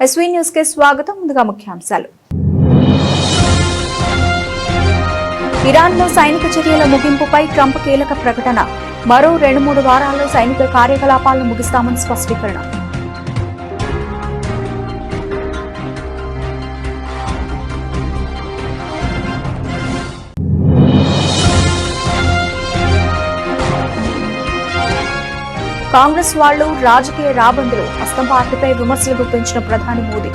SV news కి స్వాగతం. ముందుగా ముఖ్యాంశాలు. ఇరాన్ లో సైనిక చర్యల ముగింపుపై ట్రంప్ కీలక ప్రకటన. మరో 2-3 వారాల్లో సైనిక కార్యకలాపాలను ముగిస్తామని స్పష్టీకరణ. కాంగ్రెస్ వాళ్లు రాజకీయ రాబందులు, హస్తం పార్టీపై విమర్శలు గుప్పించిన ప్రధాని మోదీ.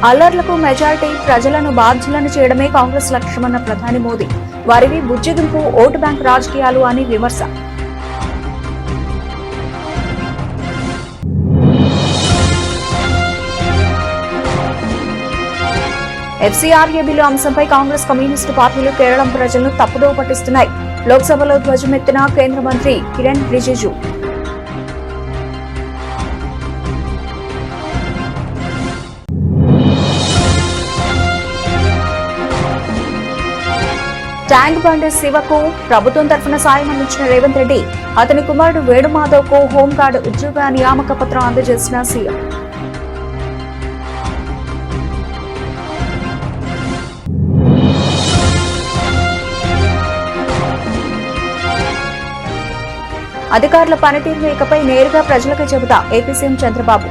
అల్లర్లకు మెజారిటీ ప్రజలను బాధ్యులను చేయడమే కాంగ్రెస్ లక్ష్యమన్న ప్రధాని మోదీ. వారివి బుజ్జగింపు, ఓటు బ్యాంక్ రాజకీయాలు అని విమర్శ. ఎఫ్సీఆర్ఏ బిల్లు అంశంపై కాంగ్రెస్, కమ్యూనిస్టు పార్టీలు కేరళం ప్రజలను తప్పుదోవ పట్టిస్తున్నాయి. లోక్సభలో ధ్వజమెత్తిన కేంద్ర మంత్రి కిరణ్ రిజిజు. ట్యాంక్ బండ్ శివకు ప్రభుత్వం తరఫున సాయం అందించిన రేవంత్ రెడ్డి, అతని కుమారుడు వేణుమాధవ్ కు హోంగార్డ్ ఉద్యోగ నియామక పత్రం అందజేసిన సీఎం. అధికారుల పనితీరును ఇకపై నేరుగా ప్రజలకు చెబుతా ఏపీ సీఎం చంద్రబాబు.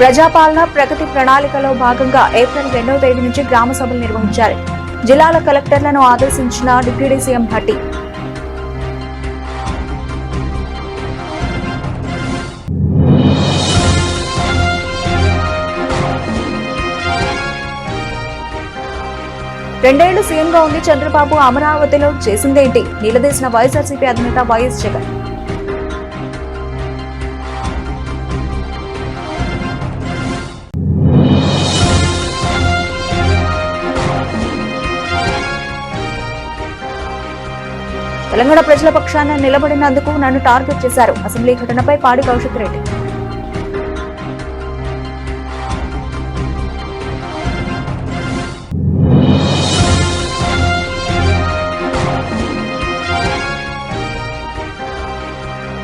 ప్రజాపాలన ప్రగతి ప్రణాళికలో భాగంగా ఏప్రిల్ 2వ తేదీ నుంచి గ్రామ సభలు నిర్వహించారు. జిల్లాల కలెక్టర్లను ఆదేశించిన డిప్యూటీ సీఎం భట్టి. రెండేళ్లు సీఎంగా ఉండి చంద్రబాబు అమరావతిలో చేసిందేంటి నిలదీసిన వైఎస్ఆర్సీపీ అధినేత వైఎస్ జగన్. తెలంగాణ ప్రజల పక్షాన నిలబడినందుకు నన్ను టార్గెట్ చేశారు. అసెంబ్లీ ఘటనపై పాడి కౌశిక్ రెడ్డి.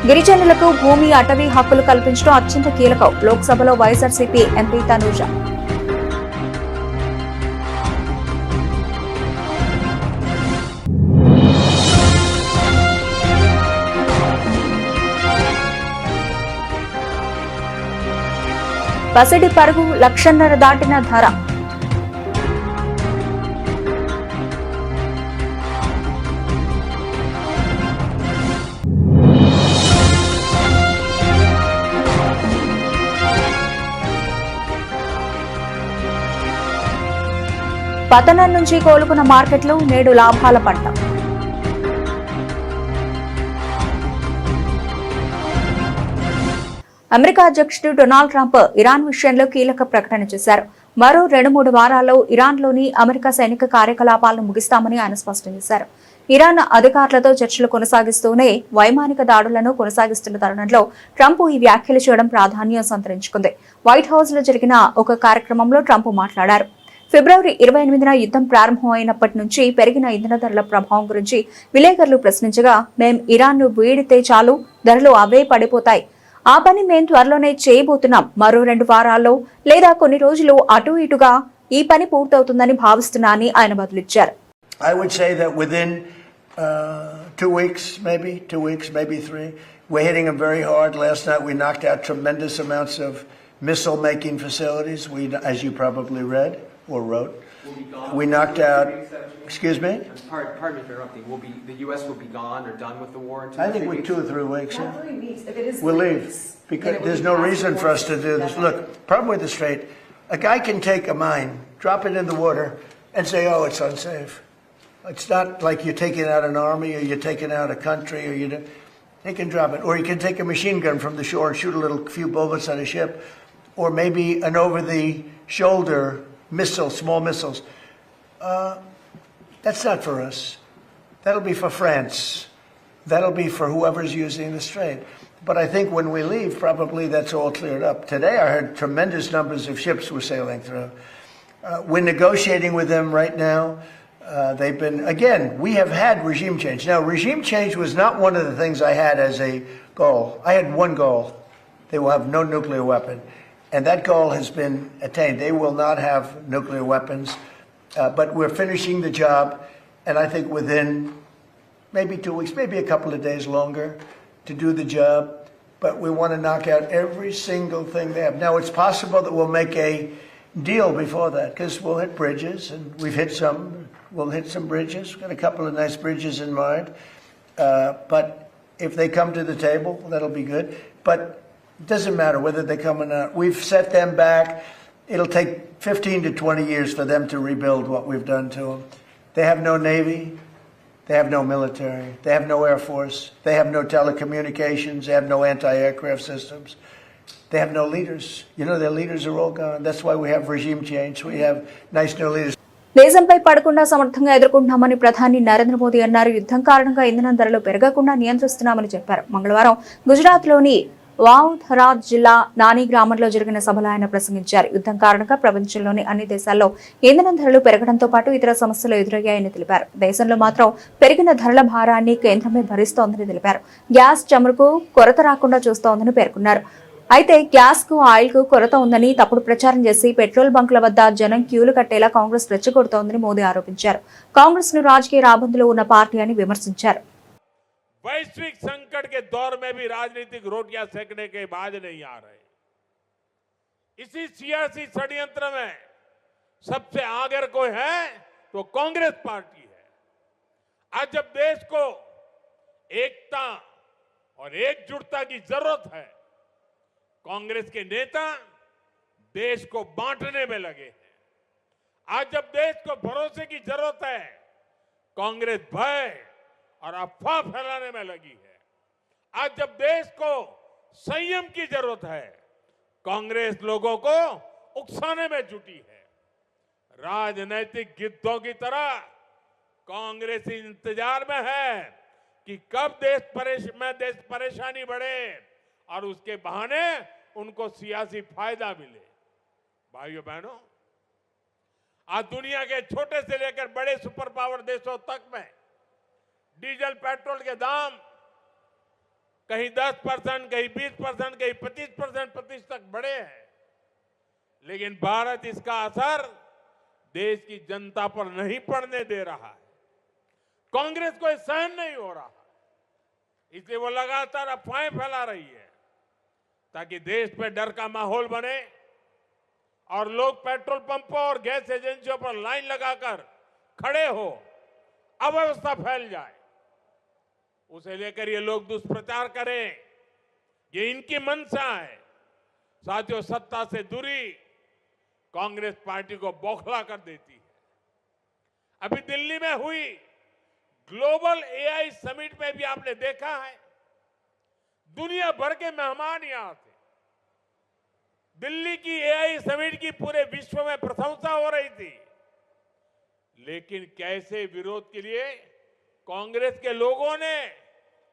గిరిజనులకు భూమి, అటవీ హక్కులు కల్పించడం అత్యంత కీలకం. లోక్సభలో వైఎస్ఆర్సీపీ ఎంపీ తనూజ. పసిడి పరుగు 1,50,000 దాటిన ధర. పతనం నుంచి కోలుకున్న మార్కెట్లు నేడు లాభాల పంట. అమెరికా అధ్యక్షుడు డొనాల్డ్ ట్రంప్ ఇరాన్ విషయంలో కీలక ప్రకటన చేశారు. మరో 2-3 వారాల్లో ఇరాన్లోని అమెరికా సైనిక కార్యకలాపాలను ముగిస్తామని ఆయన స్పష్టం చేశారు. ఇరాన్ అధికారులతో చర్చలు కొనసాగిస్తూనే వైమానిక దాడులను కొనసాగిస్తున్న తరుణంలో ట్రంప్ ఈ వ్యాఖ్యలు చేయడం ప్రాధాన్యం సంతరించుకుంది. వైట్ హౌస్ లో జరిగిన ఒక కార్యక్రమంలో ట్రంప్ మాట్లాడారు. ఫిబ్రవరి 28న యుద్ధం ప్రారంభమైనప్పటి నుంచి పెరిగిన ఇంధన ధరల ప్రభావం గురించి విలేకరులు ప్రశ్నించగా, మేం ఇరాన్ను వీడితే చాలు, ధరలు అవే పడిపోతాయి. ఆ పని మేం త్వరలోనే చేయబోతున్నాం. మరో 2 వారాల్లో లేదా కొన్ని రోజులు అటు ఇటుగా ఈ పని పూర్తవుతుందని భావిస్తున్నానని ఆయన బదులిచ్చారు. I would say that within 2 weeks, maybe 3, we're hitting them very hard. Last night we knocked out tremendous amounts of missile-making facilities. As you probably read or wrote, we knocked out. Excuse me. Pardon me for interrupting. The U.S. will be gone or done with the war in 2 I think we're 2 or 3 weeks. Not 3 weeks. If it is we'll leave because there's no reason for us to do this. Look, problem with the Strait, a guy can take a mine, drop it in the water, and say, "Oh, it's unsafe." It's not like you're taking out an army or you're taking out a country or you. They can drop it, or you can take a machine gun from the shore and shoot a few bullets at a ship, or maybe an over-the-shoulder missile, small missiles. That's not for us. That'll be for France. That'll be for whoever's using the strait. But I think when we leave, probably that's all cleared up. Today I heard tremendous numbers of ships were sailing through. We're negotiating with them right now. They've been, again, we have had regime change. Now, regime change was not one of the things I had as a goal. I had one goal. They will have no nuclear weapon. And that goal has been attained. They will not have nuclear weapons. But we're finishing the job. And I think within maybe 2 weeks, maybe a couple of days longer to do the job. But we want to knock out every single thing they have. Now, it's possible that we'll make a deal before that, because we'll hit bridges, and we've hit some. We'll hit some bridges. We've got a couple of nice bridges in mind. But if they come to the table, that'll be good. But it doesn't matter whether they come or not. We've set them back. It'll take 15 to 20 years for them to rebuild what we've done to them. They have no Navy. They have no military. They have no Air Force. They have no telecommunications. They have no anti-aircraft systems. They have no leaders. You know, their leaders are all gone. That's why we have regime change. We have nice new leaders. దేశంపై పడకుండా సమర్థంగా ఎదుర్కొంటున్నామని ప్రధాని నరేంద్ర మోదీ అన్నారు. యుద్ధం కారణంగా ఇంధనం ధరలు పెరగకుండా నియంత్రిస్తున్నామని చెప్పారు. మంగళవారం గుజరాత్లోని వావధరాజ్ జిల్లా నాని గ్రామంలో జరిగిన సభలో ఆయన ప్రసంగించారు. యుద్ధం కారణంగా ప్రపంచంలోని అన్ని దేశాల్లో ఇంధనం ధరలు పెరగడంతో పాటు ఇతర సమస్యలు ఎదురయ్యాయని తెలిపారు. దేశంలో మాత్రం పెరిగిన ధరల భారాన్ని కేంద్రమే భరిస్తోందని తెలిపారు. గ్యాస్, చమురుకు కొరత రాకుండా చూస్తోందని పేర్కొన్నారు. అయితే గ్యాస్ కు, ఆయిల్ కు కొరత ఉందని తప్పుడు ప్రచారం చేసి పెట్రోల్ బంకుల వద్ద జనం క్యూలు కట్టేలా కాంగ్రెస్ రెచ్చగొడుతోందని మోదీ ఆరోపించారు. కాంగ్రెస్ ను రాజకీయ రాబందులో ఉన్న పార్టీ అని విమర్శించారు. वैश्विक संकट के दौर में भी राजनीतिक रोटियां सेकने के बाद नहीं आ रहे। इसी सियासी षड्यंत्र में सबसे आगे कोई है तो कांग्रेस पार्टी है। आज जब देश को एकता और एकजुटता की जरूरत है, कांग्रेस के नेता देश को बांटने में लगे हैं। आज जब देश को भरोसे की जरूरत है, कांग्रेस भय और अफवाह फैलाने में लगी है। आज जब देश को संयम की जरूरत है, कांग्रेस लोगों को उकसाने में जुटी है। राजनीतिक गिद्धों की तरह कांग्रेस इंतजार में है कि कब देश परेशानी बढ़े और उसके बहाने उनको सियासी फायदा मिले। भाइयों बहनों, आज दुनिया के छोटे से लेकर बड़े सुपर पावर देशों तक में डीजल पेट्रोल के दाम कहीं 10%, कहीं 20%, कहीं 25% तक बढ़े हैं। लेकिन भारत इसका असर देश की जनता पर नहीं पड़ने दे रहा है। कांग्रेस को सहन नहीं हो रहा, इसलिए वो लगातार अफवाहें फैला रही है ताकि देश पे डर का माहौल बने और लोग पेट्रोल पंपों और गैस एजेंसियों पर लाइन लगाकर खड़े हो, अव्यवस्था फैल जाए। उसे लेकर ये लोग दुष्प्रचार करें, ये इनकी मंशा है। साथियों, सत्ता से दूरी कांग्रेस पार्टी को बौखला कर देती है। अभी दिल्ली में हुई ग्लोबल एआई समिट में भी आपने देखा है, दुनिया भर के मेहमान यहां थे। दिल्ली की एआई समिट की पूरे विश्व में प्रशंसा हो रही थी, लेकिन कैसे विरोध के लिए कांग्रेस के लोगों ने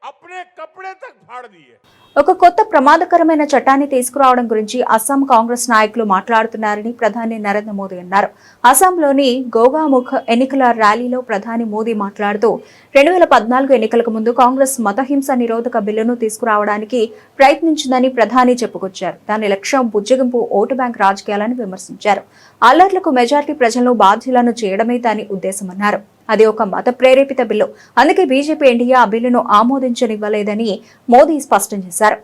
अपने कपड़े तक फाड़ दिए। ఒక కొత్త ప్రమాదకరమైన చట్టాన్ని తీసుకురావడం గురించి అస్సాం కాంగ్రెస్ నాయకులు మాట్లాడుతున్నారని ప్రధాని నరేంద్ర మోదీ అన్నారు. అస్సాంలోని గోగాముఖ్ ఎన్నికల ర్యాలీలో ప్రధాని మోదీ మాట్లాడుతూ 2014 ఎన్నికలకు ముందు కాంగ్రెస్ మతహింస నిరోధక బిల్లును తీసుకురావడానికి ప్రయత్నించిందని ప్రధాని చెప్పుకొచ్చారు. దాని లక్ష్యం బుజ్జగింపు ఓటు బ్యాంక్ రాజకీయాలని విమర్శించారు. అల్లర్లకు మెజార్టీ ప్రజలను బాధ్యులను చేయడమే దాని ఉద్దేశమన్నారు. అది ఒక మత ప్రేరేపిత బిల్లు, అందుకే బీజేపీ ఎన్డీఏ ఆ బిల్లును ఆమోదించనివ్వలేదని మోదీ స్పష్టం చేశారు.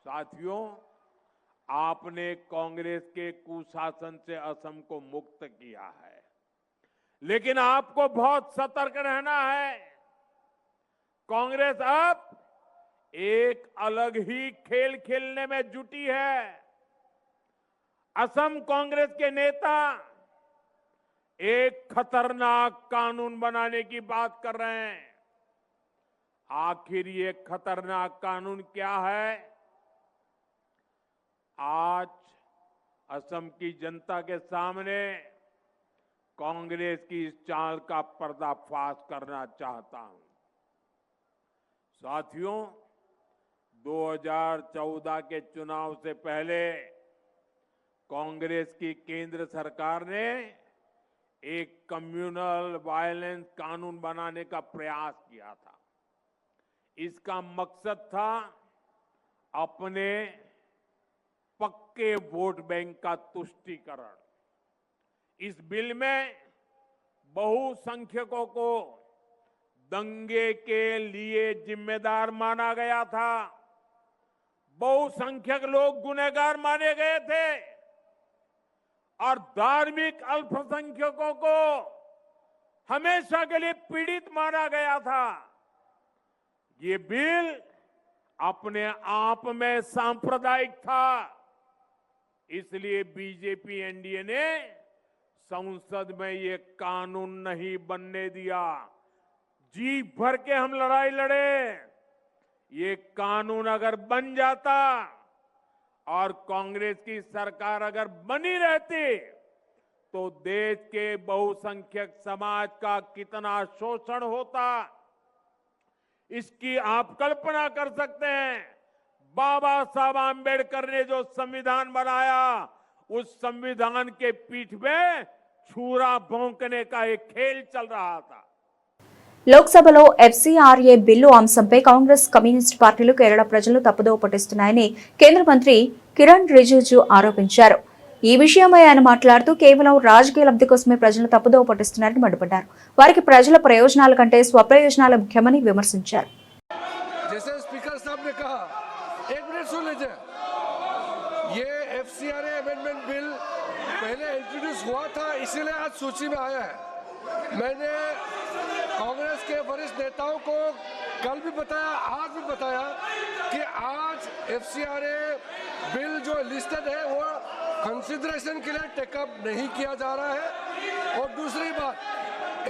साथियों, आपने कांग्रेस के कुशासन से असम को मुक्त किया है, लेकिन आपको बहुत सतर्क रहना है। कांग्रेस अब एक अलग ही खेल खेलने में जुटी है। असम कांग्रेस के नेता एक खतरनाक कानून बनाने की बात कर रहे हैं। आखिर ये खतरनाक कानून क्या है? आज असम की जनता के सामने कांग्रेस की इस चाल का पर्दाफाश करना चाहता हूं। साथियों, 2014 के चुनाव से पहले कांग्रेस की केंद्र सरकार ने एक कम्युनल वायलेंस कानून बनाने का प्रयास किया था। इसका मकसद था अपने पक्के वोट बैंक का तुष्टीकरण। इस बिल में बहुसंख्यकों को दंगे के लिए जिम्मेदार माना गया था। बहुसंख्यक लोग गुनहगार माने गए थे और धार्मिक अल्पसंख्यकों को हमेशा के लिए पीड़ित माना गया था। ये बिल अपने आप में सांप्रदायिक था, इसलिए बीजेपी एनडीए ने संसद में ये कानून नहीं बनने दिया। जी भर के हम लड़ाई लड़े। ये कानून अगर बन जाता और कांग्रेस की सरकार अगर बनी रहती तो देश के बहुसंख्यक समाज का कितना शोषण होता, इसकी आप कल्पना कर सकते हैं। बाबा साहब आंबेडकर ने जो संविधान बनाया, उस संविधान के पीठ में छुरा भोंकने का एक खेल चल रहा था। లోక్సభలో ఎఫ్సీఆర్ఏ బిల్లు అంశంపై కాంగ్రెస్ కమ్యూనిస్ట్ పార్టీలు కేరళ ప్రజలు తప్పుదోవ పట్టిస్తున్నాయని కేంద్ర మంత్రి కిరణ్ రిజిజు ఆరోపించారు. ఈ విషయమై ఆయన మాట్లాడుతూ కేవలం రాజకీయ లబ్ధి కోసమే ప్రజలు తప్పుదోవ పట్టిస్తున్నారని మండిపడ్డారు. వారికి ప్రజల ప్రయోజనాల కంటే స్వప్రయోజనాలు ముఖ్యమని విమర్శించారు. ये एफसीआरए अमेंडमेंट बिल पहले इंट्रोड्यूस हुआ था, इसीलिए आज सूची में आया है। मैंने कांग्रेस के वरिष्ठ नेताओं को कल भी बताया, आज भी बताया कि आज एफसीआरए बिल जो लिस्टेड है वो कंसिडरेशन के लिए टेकअप नहीं किया जा रहा है। और दूसरी बात,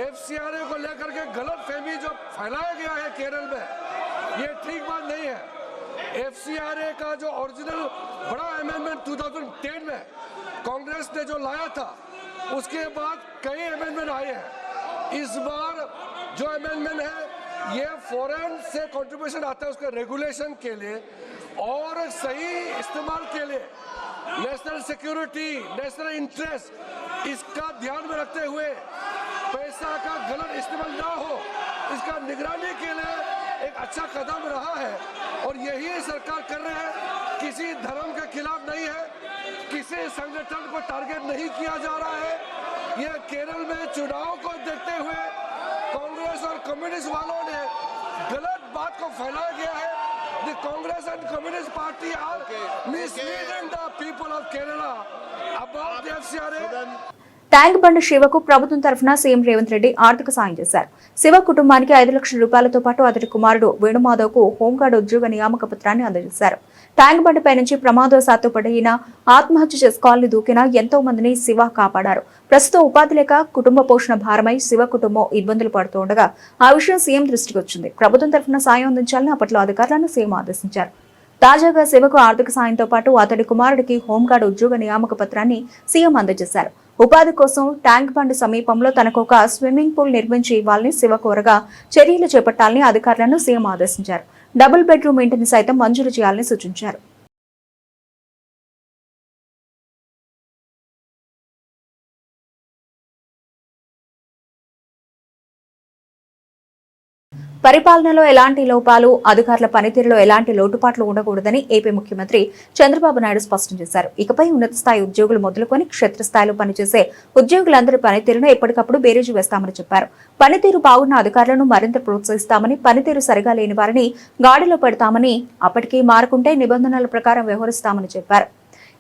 एफसीआरए को लेकर के गलत फहमी जो फैलाया गया है केरल में, ये ठीक बात नहीं है। एफसीआरए का जो ओरिजिनल बड़ा अमेंडमेंट 2010 में कांग्रेस ने जो लाया था, उसके बाद कई अमेंडमेंट आए हैं। इस बार जो अमेंडमेंट है ये फॉरेन से कंट्रीब्यूशन आता है उसके रेगुलेशन के लिए और सही इस्तेमाल के लिए, नेशनल सिक्योरिटी, नेशनल इंटरेस्ट, इसका ध्यान में रखते हुए पैसा का गलत इस्तेमाल ना हो, इसका निगरानी के लिए एक अच्छा कदम रहा है। और यही सरकार कर रहे हैं। किसी धर्म के खिलाफ नहीं है, किसी संगठन को टारगेट नहीं किया जा रहा है। ये केरल में चुनाव को देखते हुए कांग्रेस और कम्युनिस्ट वालों ने गलत बात को फैलाया गया है। The Congress and Communist Party are misleading the people of Kerala about the FCRA. Tank bund శివకు ప్రభుత్వం తరఫున సీఎం రేవంత్ రెడ్డి ఆర్థిక సాయం చేశారు. శివ కుటుంబానికి 5 లక్షల రూపాయలతో పాటు అతడి కుమారుడు వేణుమాధవ్ కు హోంగార్డ్ ఉద్యోగ నియామక పత్రాన్ని అందజేశారు. ట్యాంక్ బండ్పై నుంచి ప్రమాదవశాత్తు పడిన ఆత్మహత్య చేసుకోవాలని దూకిన ఎంతో మందిని శివ కాపాడారు. ప్రస్తుతం ఉపాధి లేక కుటుంబ పోషణ భారమై శివ కుటుంబం ఇబ్బందులు పడుతూ ఉండగా ఆ విషయం సీఎం దృష్టికి వచ్చింది. ప్రభుత్వం తరఫున సాయం అందించాలని అప్పట్లో అధికారులను సీఎం ఆదేశించారు. తాజాగా శివకు ఆర్థిక సాయంతో పాటు అతడి కుమారుడికి హోంగార్డ్ ఉద్యోగ నియామక పత్రాన్ని సీఎం అందజేశారు. ఉపాధి కోసం ట్యాంక్ బండ్ సమీపంలో తనకు ఒక స్విమ్మింగ్ పూల్ నిర్మించి ఇవ్వాలని శివ కోరగా చర్యలు చేపట్టాలని అధికారులను సీఎం ఆదేశించారు. డబుల్ బెడ్రూమ్ ఇంటిని సైతం మంజూరు చేయాలని సూచించారు. పరిపాలనలో ఎలాంటి లోపాలు, అధికారుల పనితీరులో ఎలాంటి లోటుపాట్లు ఉండకూడదని ఏపీ ముఖ్యమంత్రి చంద్రబాబు నాయుడు స్పష్టం చేశారు. ఇకపై ఉన్నత స్థాయి ఉద్యోగులు మొదలుకొని క్షేత్రస్థాయిలో పనిచేసే ఉద్యోగులందరి పనితీరును ఎప్పటికప్పుడు బేరీజు వేస్తామని చెప్పారు. పనితీరు బాగున్న అధికారులను మరింత ప్రోత్సహిస్తామని, పనితీరు సరిగా లేని వారిని గాడిలో పెడతామని, అప్పటికీ మారకుంటే నిబంధనల ప్రకారం వ్యవహరిస్తామని చెప్పారు.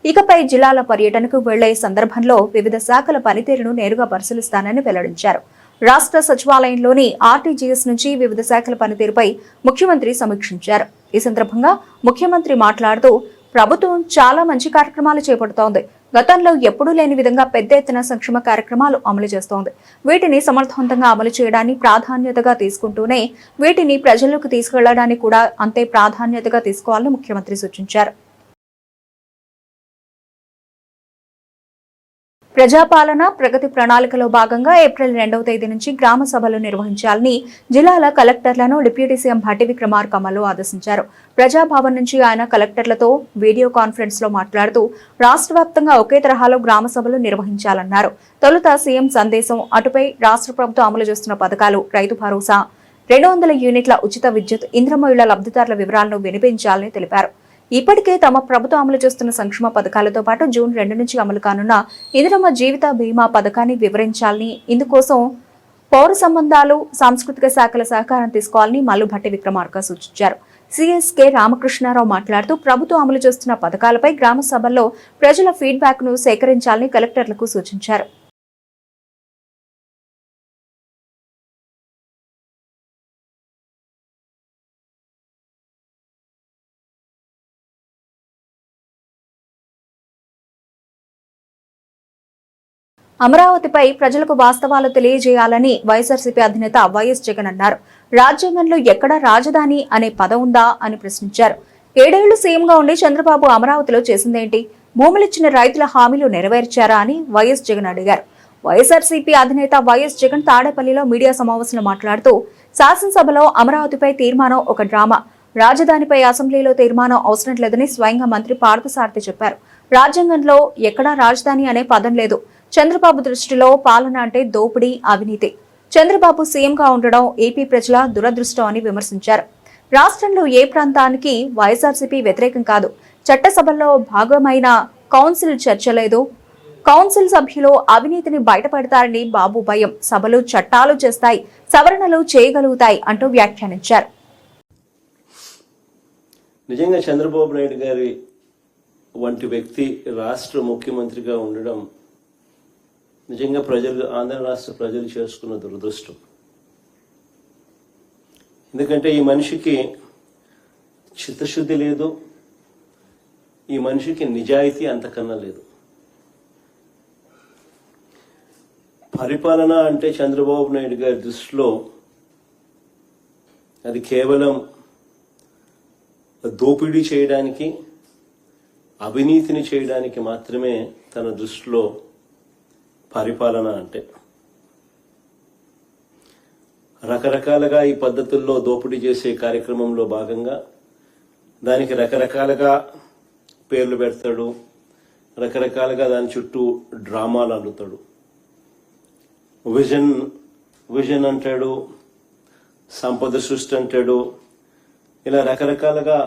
ఇకపై జిల్లాల పర్యటనకు వెళ్లే సందర్భంలో వివిధ శాఖల పనితీరును నేరుగా పరిశీలిస్తానని వెల్లడించారు. రాష్ట్ర సచివాలయంలోని ఆర్టీజీఎస్ నుంచి వివిధ శాఖల పనితీరుపై ముఖ్యమంత్రి సమీక్షించారు. ఈ సందర్భంగా ముఖ్యమంత్రి మాట్లాడుతూ ప్రభుత్వం చాలా మంచి కార్యక్రమాలు చేపడుతోంది. గతంలో ఎప్పుడూ లేని విధంగా పెద్ద ఎత్తున సంక్షేమ కార్యక్రమాలు అమలు చేస్తోంది. వీటిని సమర్థవంతంగా అమలు చేయడాన్ని ప్రాధాన్యతగా తీసుకుంటూనే వీటిని ప్రజల్లోకి తీసుకెళ్లడాన్ని కూడా అంతే ప్రాధాన్యతగా తీసుకోవాలని ముఖ్యమంత్రి సూచించారు. ప్రజాపాలన ప్రగతి ప్రణాళికలో భాగంగా ఏప్రిల్ 2వ తేదీ నుంచి గ్రామ సభలు నిర్వహించాలని జిల్లాల కలెక్టర్లను డిప్యూటీ సీఎం భట్టి విక్రమార్క అమలు ఆదేశించారు. ప్రజాభవన్ నుంచి ఆయన కలెక్టర్లతో వీడియో కాన్ఫరెన్స్ లో మాట్లాడుతూ రాష్ట్ర వ్యాప్తంగా ఒకే తరహాలో గ్రామ సభలు నిర్వహించాలన్నారు. తొలుత సీఎం సందేశం, అటుపై రాష్ట్ర ప్రభుత్వం అమలు చేస్తున్న పథకాలు, రైతు భరోసా, 200 యూనిట్ల ఉచిత విద్యుత్, ఇంద్రమ్మ ఇళ్ల లబ్ధిదారుల వివరాలను వినిపించాలని తెలిపారు. ఇప్పటికే తమ ప్రభుత్వం అమలు చేస్తున్న సంక్షేమ పథకాలతో పాటు జూన్ 2 నుంచి అమలు కానున్న ఇందిరమ్మ జీవిత బీమా పథకాన్ని వివరించాలని, ఇందుకోసం పౌర సంబంధాలు, సాంస్కృతిక శాఖల సహకారం తీసుకోవాలని మల్లు భట్టి విక్రమార్క సూచించారు. సిఎస్కే రామకృష్ణారావు మాట్లాడుతూ ప్రభుత్వం అమలు చేస్తున్న పథకాలపై గ్రామ సభల్లో ప్రజల ఫీడ్బ్యాక్ ను సేకరించాలని కలెక్టర్లకు సూచించారు. అమరావతిపై ప్రజలకు వాస్తవాలు తెలియజేయాలని వైఎస్ఆర్సీపీ అధినేత వైఎస్ జగన్ అన్నారు. రాజ్యాంగంలో ఎక్కడా రాజధాని అనే పదం ఉందా అని ప్రశ్నించారు. 7 ఏళ్లు సీఎంగా ఉండి చంద్రబాబు అమరావతిలో చేసిందేంటి? భూములిచ్చిన రైతుల హామీలు నెరవేర్చారా అని వైఎస్ జగన్ అడిగారు. వైఎస్ఆర్సీపీ అధినేత వైఎస్ జగన్ తాడేపల్లిలో మీడియా సమావేశంలో మాట్లాడుతూ శాసనసభలో అమరావతిపై తీర్మానం ఒక డ్రామా, రాజధానిపై అసెంబ్లీలో తీర్మానం అవసరం లేదని స్వయంగా మంత్రి పార్థసారథి చెప్పారు. రాజ్యాంగంలో ఎక్కడా రాజధాని అనే పదం లేదు. చంద్రబాబు దృష్టిలో పాలన అంటే దోపిడీ, అవినీతి. చంద్రబాబు సీఎంగా ఉండడం ఏపీ ప్రజల దురదృష్టం అని విమర్శించారు. రాష్ట్రంలో ఏ ప్రాంతానికి వైఎస్ఆర్సీపీ వ్యతిరేకం కాదు. చట్టసభల్లో భాగమైన కౌన్సిల్ చర్చ లేదు. కౌన్సిల్ సభ్యులు అవినీతిని బయటపడతారని బాబు భయం. సభలు చట్టాలు చేస్తాయి, సవరణలు చేయగలుగుతాయి అంటూ వ్యాఖ్యానించారు. నిజంగా చంద్రబాబు నాయుడు గారి వంటి వ్యక్తి రాష్ట్ర ముఖ్యమంత్రిగా ఉండడం నిజంగా ఆంధ్ర రాష్ట్ర ప్రజలు చేసుకున్న దురదృష్టం. ఎందుకంటే ఈ మనిషికి చిత్తశుద్ధి లేదు, ఈ మనిషికి నిజాయితీ అంతకన్నా లేదు. పరిపాలన అంటే చంద్రబాబు నాయుడు గారి దృష్టిలో అది కేవలం దోపిడీ చేయడానికి, అవినీతిని చేయడానికి మాత్రమే తన దృష్టిలో పరిపాలన అంటే. రకరకాలుగా ఈ పద్ధతుల్లో దోపిడీ చేసే కార్యక్రమంలో భాగంగా దానికి రకరకాలుగా పేర్లు పెడతాడు, రకరకాలుగా దాని చుట్టూ డ్రామాలు అల్లుతాడు. విజన్ అంటాడు, సంపద సృష్టి అంటాడు. ఇలా రకరకాలుగా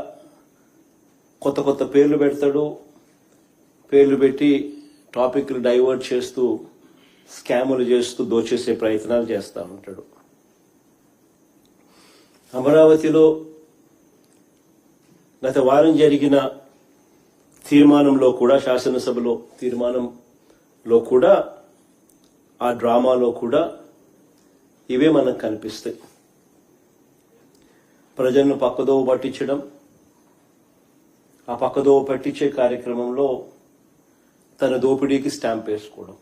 కొత్త కొత్త పేర్లు పెడతాడు. పేర్లు పెట్టి టాపిక్లు డైవర్ట్ చేస్తూ, స్కాములు చేస్తూ దోచేసే ప్రయత్నాలు చేస్తూ ఉంటాడు. అమరావతిలో గత వారం జరిగిన తీర్మానంలో కూడా, శాసనసభలో తీర్మానంలో కూడా, ఆ డ్రామాలో కూడా ఇవే మనకు కనిపిస్తాయి. ప్రజలను పక్కదోవ పట్టించడం, ఆ పక్కదోవ పట్టించే కార్యక్రమంలో తన దోపిడీకి స్టాంప్ వేసుకోవడం,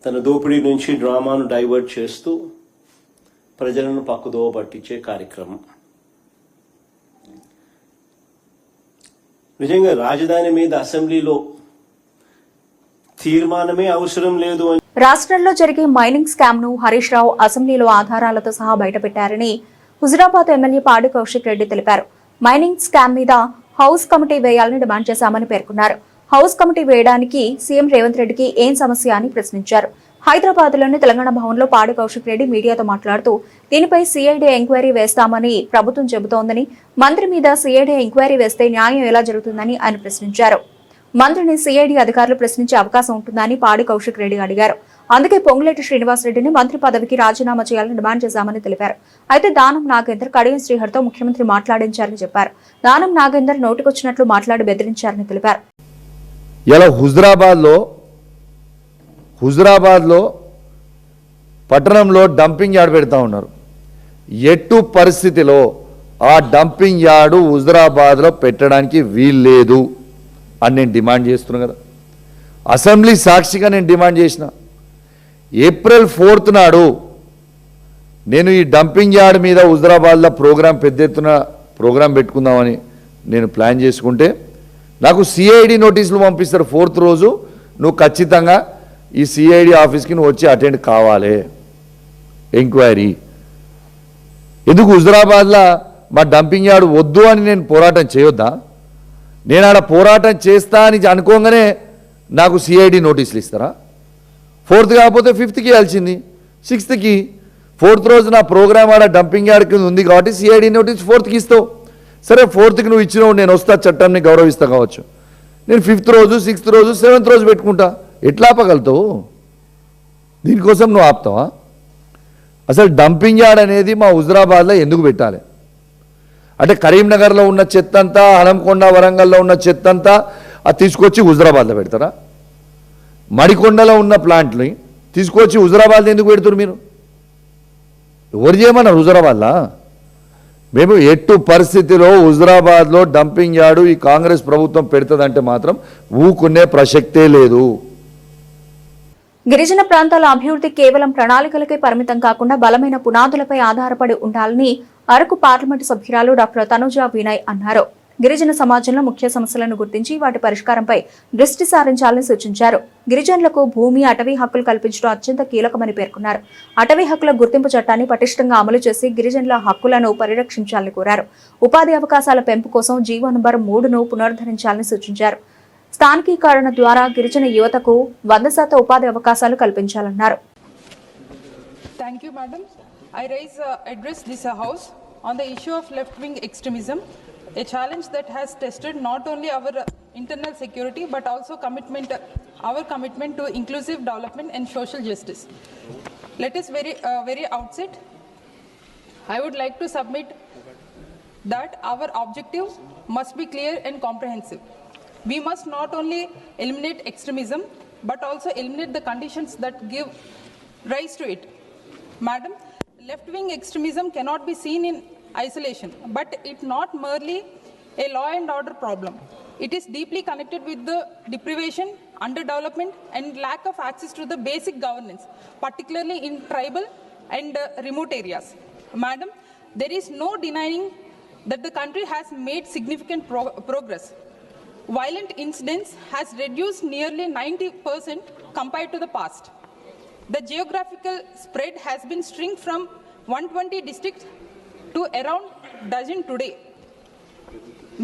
తన దోపిడీ నుంచి డ్రామాను డైవర్ట్ చేస్తూ ప్రజలను పక్కదోవ పట్టించే కార్యక్రమం. నిజంగా రాజధాని మీద అసెంబ్లీలో తీర్మానమే అవసరం లేదు అని రాష్ట్రంలో జరిగే మైనింగ్ స్కామ్ ను హరీష్ రావు అసెంబ్లీలో ఆధారాలతో సహా బయటపెట్టారని హుజురాబాద్ ఎమ్మెల్యే పాడి కౌశిక్ రెడ్డి తెలిపారు. మైనింగ్ స్కామ్ మీద హౌస్ కమిటీ వేయాలని డిమాండ్ చేశామని పేర్కొన్నారు. హౌస్ కమిటీ వేయడానికి సీఎం రేవంత్ రెడ్డికి ఏం సమస్య అని ప్రశ్నించారు. హైదరాబాద్ లోని తెలంగాణ భవన్ లో పాడి కౌశిక్ రెడ్డి మీడియాతో మాట్లాడుతూ దీనిపై సిఐడి ఎంక్వైరీ వేస్తామని ప్రభుత్వం చెబుతోందని, మంత్రి మీద సిఐడి ఎంక్వైరీ వేస్తే న్యాయం ఎలా జరుగుతుందని ఆయన ప్రశ్నించారు. మంత్రిని సిఐడి అధికారులు ప్రశ్నించే అవకాశం ఉంటుందని పాడి కౌశిక్ రెడ్డి అడిగారు. అందుకే పొంగులేటి శ్రీనివాసరెడ్డిని మంత్రి పదవికి రాజీనామా చేయాలని డిమాండ్ చేశామని తెలిపారు. అయితే దానం నాగేందర్ కడియం శ్రీహరితో ముఖ్యమంత్రి మాట్లాడించారని చెప్పారు. దానం నాగేందర్ నోటికొచ్చినట్లు మాట్లాడి బెదిరించారని తెలిపారు. ఇలా హుజురాబాద్లో పట్టణంలో డంపింగ్ యార్డ్ పెడతా ఉన్నారు. ఎట్టు పరిస్థితిలో ఆ డంపింగ్ యార్డు హుజురాబాద్లో పెట్టడానికి వీల్లేదు అని నేను డిమాండ్ చేస్తున్నాను కదా. అసెంబ్లీ సాక్షిగా నేను డిమాండ్ చేసిన. ఏప్రిల్ 4th నాడు నేను ఈ డంపింగ్ యార్డ్ మీద హుజురాబాద్లో పెద్ద ఎత్తున ప్రోగ్రాం పెట్టుకుందామని నేను ప్లాన్ చేసుకుంటే నాకు సిఐడి నోటీసులు పంపిస్తారు. 4th రోజు నువ్వు ఖచ్చితంగా ఈ సిఐడి ఆఫీస్కి నువ్వు వచ్చి అటెండ్ కావాలి ఎంక్వైరీ. ఎందుకు హుజరాబాద్లో మా డంపింగ్ యార్డ్ వద్దు అని నేను పోరాటం చేయొద్దా? నేను ఆడ పోరాటం చేస్తా అని అనుకోగానే నాకు సిఐడి నోటీసులు ఇస్తారా? 4th కాకపోతే 5th ఇవ్వాల్సింది, 6th. 4th రోజు నా ప్రోగ్రామ్ ఆడ డంపింగ్ యార్డ్ కింద ఉంది కాబట్టి సిఐడి నోటీస్ 4th ఇస్తావు. సరే 4th నువ్వు ఇచ్చినావు, నేను వస్తా, చట్టాన్ని గౌరవిస్తా కావచ్చు. నేను 5th రోజు, 6th రోజు, 7th రోజు పెట్టుకుంటా. ఎట్లా ఆపగలుగుతావు? దీనికోసం నువ్వు ఆపుతావా? అసలు డంపింగ్ యార్డ్ అనేది మా హుజరాబాద్లో ఎందుకు పెట్టాలి అంటే కరీంనగర్లో ఉన్న చెత్తంతా, హనంకొండ, వరంగల్లో ఉన్న చెత్తంతా అది తీసుకొచ్చి హుజరాబాద్లో పెడతారా? మడికొండలో ఉన్న ప్లాంట్ని తీసుకొచ్చి హుజరాబాద్లో ఎందుకు పెడతారు మీరు? ఎవరు చేయమన్నారు హుజరాబాద్లో? మేము ఎట్టు పరిస్థితిలో హుజరాబాద్లో డంపింగ్ యార్డు ఈ కాంగ్రెస్ ప్రభుత్వం పెడుతుందంటే మాత్రం ఊకునే ప్రసక్తే లేదు. గిరిజన ప్రాంతాల అభివృద్ధి కేవలం ప్రణాళికలకే పరిమితం కాకుండా బలమైన పునాదులపై ఆధారపడి ఉండాలని అరకు పార్లమెంటు సభ్యురాలు డాక్టర్ తనుజా వినయ్ అన్నారు. గిరిజన సమాజంలో ముఖ్య సమస్యలను గుర్తించి వాటి పరిష్కారంపై దృష్టి సారించాలని సూచించారు. గిరిజనులకు భూమి, అటవీ హక్కులు కల్పించడం అత్యంత కీలకమని పేర్కొన్నారు. అటవీ హక్కుల గుర్తింపు చట్టాన్ని పటిష్టంగా అమలు చేసి గిరిజనుల హక్కులను పరిరక్షించాలని కోరారు. ఉపాధి అవకాశాల పెంపు కోసం జీవో నంబర్ 3ను పునరుద్ధరించాలని సూచించారు. స్థానికీకరణ ద్వారా గిరిజన యువతకు 100% ఉపాధి అవకాశాలు కల్పించాలన్నారు. Thank you, madam. I address this house on the issue of left-wing extremism, a challenge that has tested not only our internal security but also our commitment to inclusive development and social justice. Let us very outset, I would like to submit that our objective must be clear and comprehensive. We must not only eliminate extremism but also eliminate the conditions that give rise to it. Madam, left-wing extremism cannot be seen in isolation, but it's not merely a law and order problem. It is deeply connected with the deprivation, underdevelopment, and lack of access to the basic governance, particularly in tribal and remote areas. Madam, there is no denying that the country has made significant progress. Violent incidents has reduced nearly 90% compared to the past. The geographical spread has been shrunk from 120 districts to around dozen today.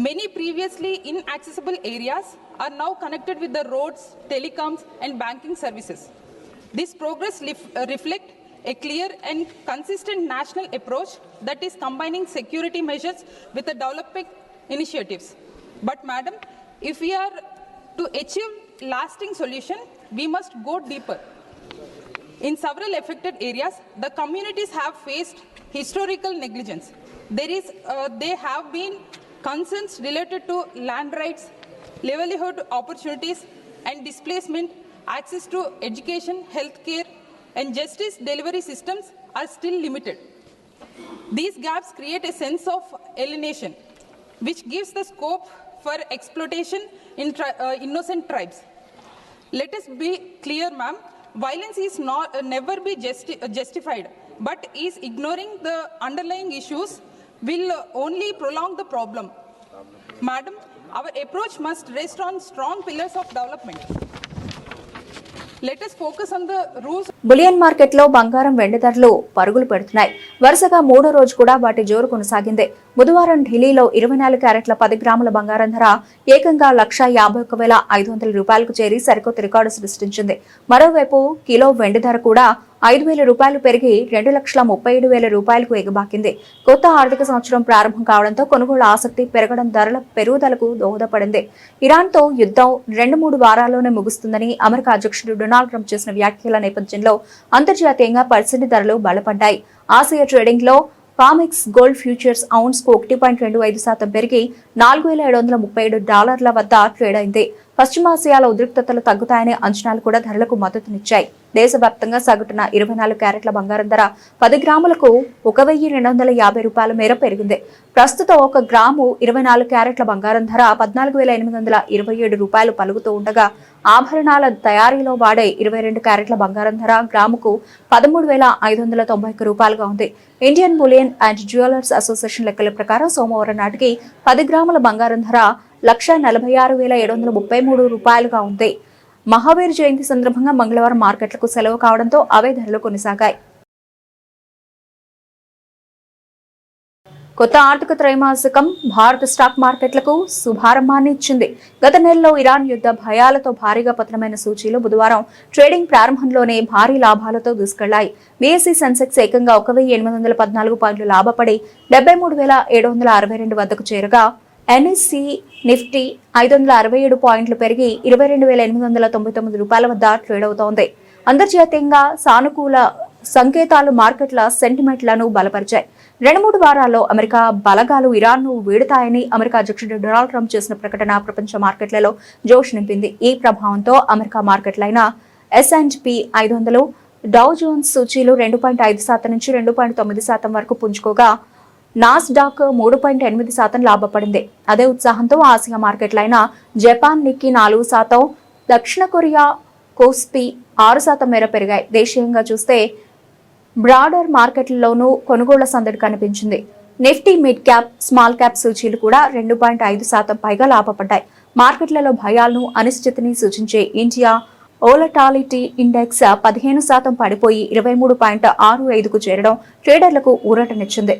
Many previously inaccessible areas are now connected with the roads, telecoms, and banking services. This progress reflects a clear and consistent national approach that is combining security measures with the development initiatives. But, madam, if we are to achieve lasting solution, we must go deeper. In several affected areas, the communities have faced historical negligence. There have been concerns related to land rights, livelihood opportunities, and displacement. Access to education, healthcare, and justice delivery systems are still limited. These gaps create a sense of alienation, which gives the scope for exploitation in innocent tribes. Let us be clear, ma'am. Violence is never be justified, but is ignoring the underlying issues will only prolong the problem. Madam, our approach must rest on strong pillars of development. Let us focus on the rules. Bullion మార్కెట్లో బంగారం, వెండి ధరలు పరుగులు పెడుతున్నాయి. వరుసగా 3వ రోజు కూడా వాటి జోరు కొనసాగింది. బుధవారం ఢిల్లీలో 24 క్యారెట్ల 10 గ్రాముల బంగారం ధర ఏకంగా 1,51,500 రూపాయలకు చేరి సరికొత్త రికార్డు సృష్టించింది. మరోవైపు కిలో వెండి ధర కూడా 5,000 రూపాయలు పెరిగి 2,37,000 రూపాయలకు ఎగబాకింది. కొత్త ఆర్థిక సంవత్సరం ప్రారంభం కావడంతో కొనుగోలు ఆసక్తి పెరగడం ధరల పెరుగుదలకు దోహదపడింది. ఇరాన్తో యుద్ధం 2-3 వారాల్లోనే ముగుస్తుందని అమెరికా అధ్యక్షుడు డొనాల్డ్ ట్రంప్ చేసిన వ్యాఖ్యల నేపథ్యంలో అంతర్జాతీయంగా పరిస్థితి ధరలు బలపడ్డాయి. ఆసియా ట్రేడింగ్ లో కామెక్స్ గోల్డ్ ఫ్యూచర్స్ ఔన్స్ కు 1.25% పెరిగి $4,737 వద్ద ట్రేడ్ అయింది. పశ్చిమాసియాలో ఉద్రిక్తతలు తగ్గుతాయనే అంచనాలు కూడా ధరలకు మద్దతునిచ్చాయి. దేశవ్యాప్తంగా సగటున 24 క్యారెట్ల బంగారం ధర 10 గ్రాములకు 1,250 రూపాయల మేర పెరిగింది. ప్రస్తుతం 1 గ్రాము 24 క్యారెట్ల బంగారం ధర 14,827 రూపాయలు పలుకుతూ ఉండగా ఆభరణాల తయారీలో వాడే 22 క్యారెట్ల బంగారం ధర గ్రాముకు 13,591 రూపాయలుగా ఉంది. Indian bullion and jewellers association లెక్కల ప్రకారం సోమవారం నాటికి 10 గ్రాముల బంగారం ధర 1,46,733 రూపాయలుగా ఉంది. మహావీర్ జయంతి సందర్భంగా మంగళవారం మార్కెట్లకు సెలవు కావడంతో అవే ధరలు కొనసాగాయి. కొత్త ఆర్థిక త్రైమాసికం భారత స్టాక్ మార్కెట్లకు శుభారంభాన్ని ఇచ్చింది. గత నెలలో ఇరాన్ యుద్ధ భయాలతో భారీగా పతనమైన సూచీలు బుధవారం ట్రేడింగ్ ప్రారంభంలోనే భారీ లాభాలతో దూసుకెళ్లాయి. బీఎస్ఈ సెన్సెక్స్ ఏకంగా 1814 పాయింట్లు లాభపడి 73,762 వద్దకు చేరగా ఎన్ఎస్సి నిఫ్టీ 567 పాయింట్లు పెరిగి 22,899 రూపాయల వద్ద ట్రేడ్ అవుతోంది. అంతర్జాతీయంగా సానుకూల సంకేతాలు మార్కెట్ల సెంటిమెంట్లను బలపరిచాయి. 2-3 వారాల్లో అమెరికా బలగాలు ఇరాన్ను వీడుతాయని అమెరికా అధ్యక్షుడు డొనాల్డ్ ట్రంప్ చేసిన ప్రకటన ప్రపంచ మార్కెట్లలో జోష్ నింపింది. ఈ ప్రభావంతో అమెరికా మార్కెట్లైన S&P 500, డౌ జోన్స్ సూచీలు 2.5% నుంచి 2.9% వరకు పుంజుకోగా నాస్డాక్ 3.8% లాభపడింది. అదే ఉత్సాహంతో ఆసియా మార్కెట్లైన జపాన్ నిక్కీ 4%, దక్షిణ కొరియా కోస్పీ 6% మేర పెరిగాయి. దేశీయంగా చూస్తే బ్రాడర్ మార్కెట్లలోనూ కొనుగోళ్ల సందడి కనిపించింది. Nifty mid cap, small cap సూచీలు కూడా 2.5% పైగా లాభపడ్డాయి. మార్కెట్లలో భయాలను, అనిశ్చితిని సూచించే ఇండియా ఓలటాలిటీ ఇండెక్స్ 15% పడిపోయి 23.65కు చేరడం ట్రేడర్లకు ఊరటనిచ్చింది.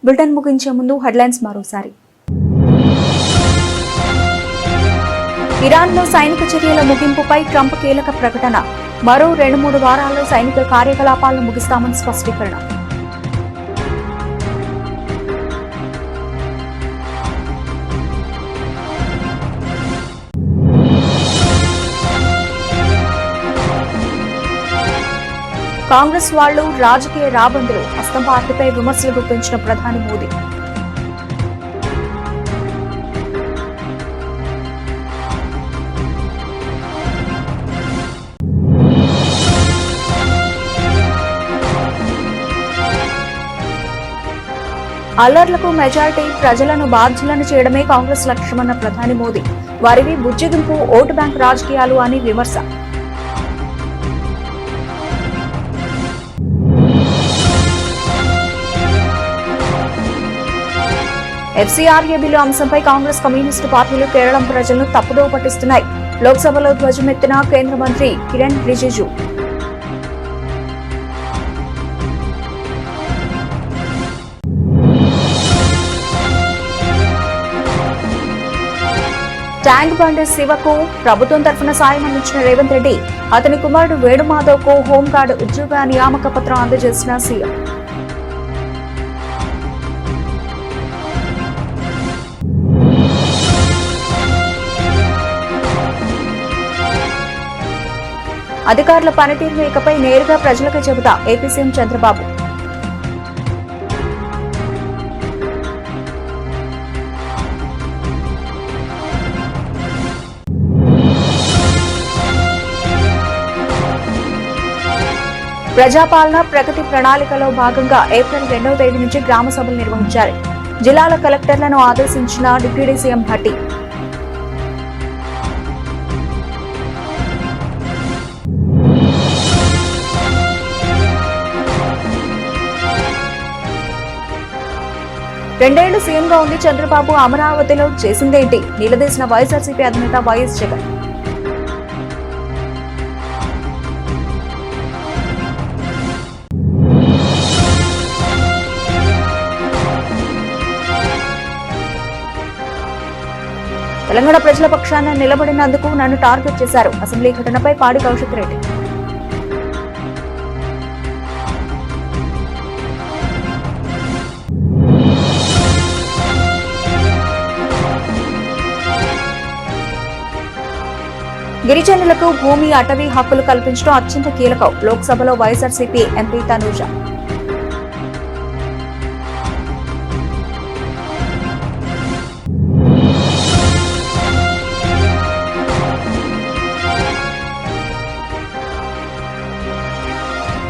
బులెటిన్ ముగించే ముందు హెడ్లైన్స్ మరోసారి. ఇరాన్లో సైనిక చర్యల ముగింపుపై ట్రంప్ కీలక ప్రకటన. మరో 2-3 వారాల్లో సైనిక కార్యకలాపాలను ముగిస్తామని స్పష్టీకరణ. కాంగ్రెస్ వాళ్లు రాజకీయ రాబందులు, అస్తం పార్టీపై విమర్శలు గుప్పించిన ప్రధాని మోదీ. అల్లర్లకు మెజారిటీ ప్రజలను బాధ్యులను చేయడమే కాంగ్రెస్ లక్ష్యమన్న ప్రధాని మోదీ. వారివి బుజ్జిగింపు, ఓటు బ్యాంక్ రాజకీయాలు అని విమర్శ. FCRA బిల్లు అంశంపై కాంగ్రెస్, కమ్యూనిస్టు పార్టీలు కేరళం ప్రజలను తప్పుదోవ పట్టిస్తున్నాయి. లోక్సభలో ధ్వజమెత్తిన కేంద్ర మంత్రి కిరణ్ రిజిజు. ట్యాంక్ బండ్ శివకు ప్రభుత్వం తరఫున సాయం అందించిన రేవంత్ రెడ్డి, అతని కుమారుడు వేణుమాధవ్కు హోంగార్డు ఉద్యోగ నియామక పత్రం అందజేసిన సీఎం. అధికారుల పనితీరును ఇకపై నేరుగా ప్రజలకు చెబుతా ఏపీ సీఎం చంద్రబాబు. ప్రజాపాలన ప్రగతి ప్రణాళికలో భాగంగా ఏప్రిల్ 2వ తేదీ నుంచి గ్రామ సభలు నిర్వహించారు. జిల్లాల కలెక్టర్లను ఆదేశించిన డిప్యూటీ సీఎం భట్టి. రెండేళ్లు సీఎంగా ఉండి చంద్రబాబు అమరావతిలో చేసిందేంటి నిలదీసిన వైఎస్ఆర్సీపీ అధినేత వైఎస్ జగన్. తెలంగాణ ప్రజల పక్షాన నిలబడినందుకు నన్ను టార్గెట్ చేశారు. అసెంబ్లీ ఘటనపై పాడి కౌశిక్ రెడ్డి. గిరిజనులకు భూమి, అటవీ హక్కులు కల్పించడం అత్యంత కీలకం. లోక్సభలో వైఎస్ఆర్సీపీ ఎంపీ తనూజ.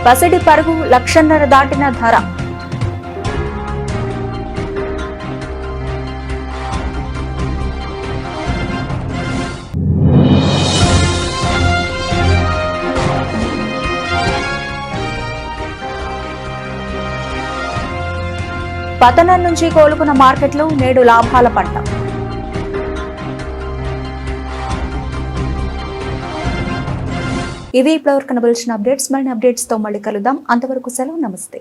పసిడి పరుగు 1,00,000 దాటిన ధర. పతనం నుంచి కోలుకున్న మార్కెట్లు నేడు లాభాల పంట. ఇవి ఇప్పటివరకు కనబలిచిన అప్డేట్స్. మరిన్ని అప్డేట్స్ తో మళ్ళీ కలుద్దాం. అంతవరకు సెలవు. నమస్తే.